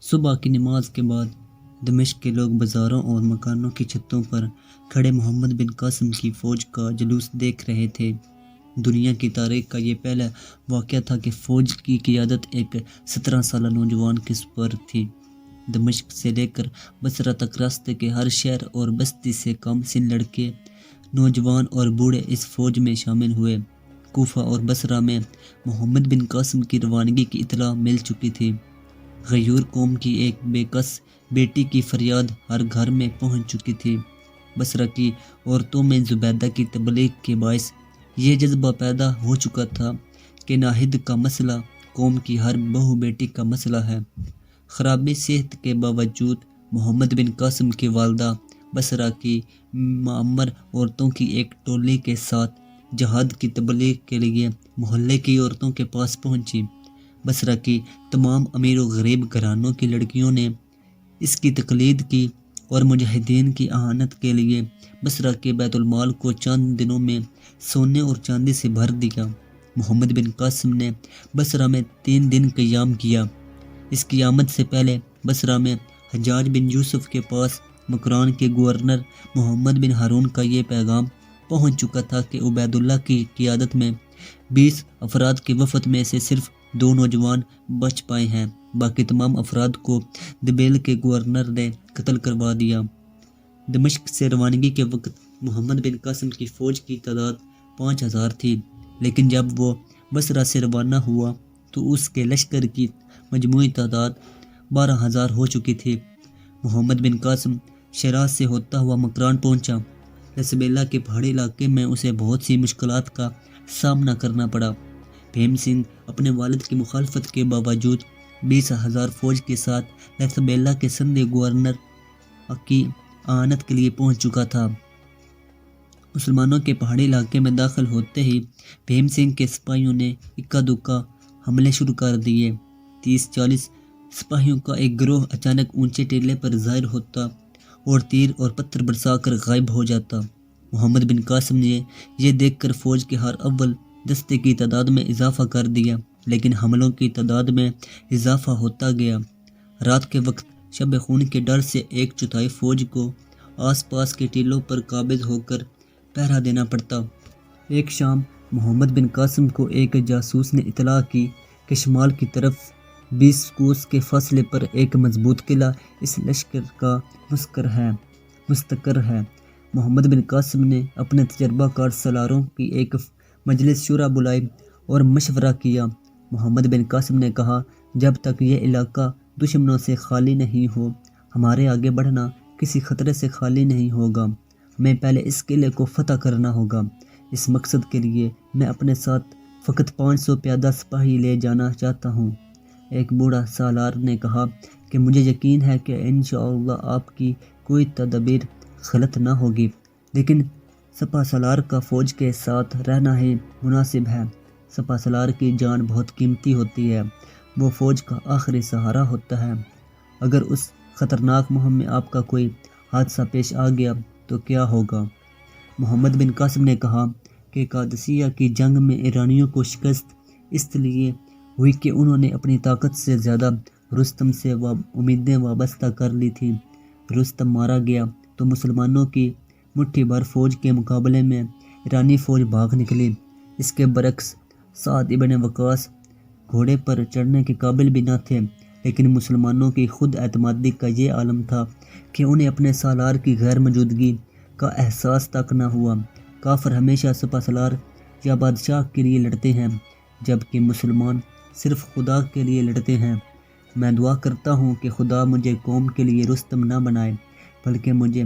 صبح کی نماز کے بعد دمشق کے لوگ بازاروں اور مکانوں کی چھتوں پر کھڑے محمد بن قاسم کی فوج کا جلوس دیکھ رہے تھے۔ دنیا کی تاریخ کا یہ پہلا واقعہ تھا کہ فوج کی قیادت ایک 17 سالہ نوجوان کے سپرد تھی۔ دمشق سے لے کر بصرہ تک راستے کے ہر شہر اور بستی سے کم سن لڑکے، نوجوان اور بوڑھے اس فوج میں شامل ہوئے۔ کوفہ اور بصرہ میں محمد بن قاسم کی روانگی کی اطلاع مل چکی تھی۔ غیور قوم کی ایک بے کس بیٹی کی فریاد ہر گھر میں پہنچ چکی تھی۔ بصرہ کی عورتوں میں زبیدہ کی تبلیغ کے باعث یہ جذبہ پیدا ہو چکا تھا کہ ناہید کا مسئلہ قوم کی ہر بہو بیٹی کا مسئلہ ہے۔ خرابی صحت کے باوجود محمد بن قاسم کی والدہ بصرہ کی معمر عورتوں کی ایک ٹولی کے ساتھ جہاد کی تبلیغ کے لیے محلے کی عورتوں کے پاس پہنچی۔ بصرہ کی تمام امیر و غریب گھرانوں کی لڑکیوں نے اس کی تقلید کی اور مجاہدین کی اعانت کے لیے بصرہ کے بیت المال کو چند دنوں میں سونے اور چاندی سے بھر دیا۔ محمد بن قاسم نے بصرہ میں 3 دن قیام کیا۔ اس کی آمد سے پہلے بصرہ میں حجاج بن یوسف کے پاس مکران کے گورنر محمد بن ہارون کا یہ پیغام پہنچ چکا تھا کہ عبید اللہ کی قیادت میں 20 افراد کے وفد میں سے صرف 2 نوجوان بچ پائے ہیں، باقی تمام افراد کو دبیل کے گورنر نے قتل کروا دیا۔ دمشق سے روانگی کے وقت محمد بن قاسم کی فوج کی تعداد 5000 تھی، لیکن جب وہ بصرہ سے روانہ ہوا تو اس کے لشکر کی مجموعی تعداد 12000 ہو چکی تھی۔ محمد بن قاسم شیراز سے ہوتا ہوا مکران پہنچا۔ لسبیلا کے پہاڑی علاقے میں اسے بہت سی مشکلات کا سامنا کرنا پڑا۔ بھیم سنگھ اپنے والد کی مخالفت کے باوجود 20000 فوج کے ساتھ لسبیلا کے سندھی گورنر کی اعانت کے لیے پہنچ چکا تھا۔ مسلمانوں کے پہاڑی علاقے میں داخل ہوتے ہی بھیم سنگھ کے سپاہیوں نے اکا دکا حملے شروع کر دیے۔ 30-40 سپاہیوں کا ایک گروہ اچانک اونچے ٹیلے پر ظاہر ہوتا اور تیر اور پتھر برسا کر غائب ہو جاتا۔ محمد بن قاسم نے یہ دیکھ کر فوج کے ہر اول دستے کی تعداد میں اضافہ کر دیا، لیکن حملوں کی تعداد میں اضافہ ہوتا گیا۔ رات کے وقت شب خون کے ڈر سے 1/4 فوج کو آس پاس کے ٹیلوں پر قابض ہو کر پہرا دینا پڑتا۔ ایک شام محمد بن قاسم کو ایک جاسوس نے اطلاع کی کہ شمال کی طرف 20 کوس کے فاصلے پر ایک مضبوط قلعہ اس لشکر کا مستقر ہے۔ محمد بن قاسم نے اپنے تجربہ کار سالاروں کی ایک مجلس شورا بلائی اور مشورہ کیا۔ محمد بن قاسم نے کہا، جب تک یہ علاقہ دشمنوں سے خالی نہیں ہو، ہمارے آگے بڑھنا کسی خطرے سے خالی نہیں ہوگا۔ ہمیں پہلے اس قلعے کو فتح کرنا ہوگا۔ اس مقصد کے لیے میں اپنے ساتھ فقط 500 پیادہ سپاہی لے جانا چاہتا ہوں۔ ایک بوڑھا سالار نے کہا کہ مجھے یقین ہے کہ انشاءاللہ آپ کی کوئی تدبیر غلط نہ ہوگی، لیکن سپہ سالار کا فوج کے ساتھ رہنا ہی مناسب ہے۔ سپہ سالار کی جان بہت قیمتی ہوتی ہے، وہ فوج کا آخری سہارا ہوتا ہے۔ اگر اس خطرناک مہم میں آپ کا کوئی حادثہ پیش آ گیا تو کیا ہوگا؟ محمد بن قاسم نے کہا کہ قادسیہ کی جنگ میں ایرانیوں کو شکست اس لیے ہوئی کہ انہوں نے اپنی طاقت سے زیادہ رستم سے امیدیں وابستہ کر لی تھیں۔ رستم مارا گیا تو مسلمانوں کی مٹھی بھر فوج کے مقابلے میں ایرانی فوج بھاگ نکلی۔ اس کے برعکس سعد ابن وقاص گھوڑے پر چڑھنے کے قابل بھی نہ تھے، لیکن مسلمانوں کی خود اعتمادی کا یہ عالم تھا کہ انہیں اپنے سالار کی غیر موجودگی کا احساس تک نہ ہوا۔ کافر ہمیشہ سپہ سالار یا بادشاہ کے لیے لڑتے ہیں، جبکہ مسلمان صرف خدا کے لیے لڑتے ہیں۔ میں دعا کرتا ہوں کہ خدا مجھے قوم کے لیے رستم نہ بنائے، بلکہ مجھے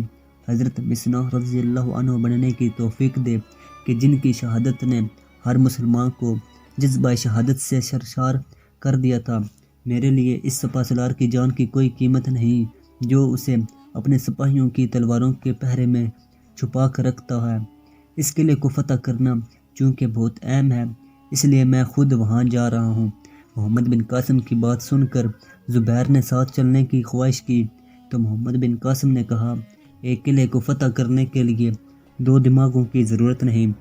حضرت مسنا رضی اللہ عنہ بننے کی توفیق دے کہ جن کی شہادت نے ہر مسلمان کو جذبہ شہادت سے سرشار کر دیا تھا۔ میرے لیے اس سپہ سالار کی جان کی کوئی قیمت نہیں جو اسے اپنے سپاہیوں کی تلواروں کے پہرے میں چھپا کر رکھتا ہے۔ اس قلعے کو فتح کرنا چونکہ بہت اہم ہے، اس لیے میں خود وہاں جا رہا ہوں۔ محمد بن قاسم کی بات سن کر زبیر نے ساتھ چلنے کی خواہش کی تو محمد بن قاسم نے کہا، ایک قلعے کو فتح کرنے کے لیے 2 دماغوں کی ضرورت نہیں۔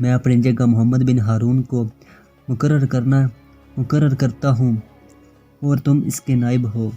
میں اپنی جگہ محمد بن ہارون کو مقرر کرتا ہوں اور تم اس کے نائب ہو۔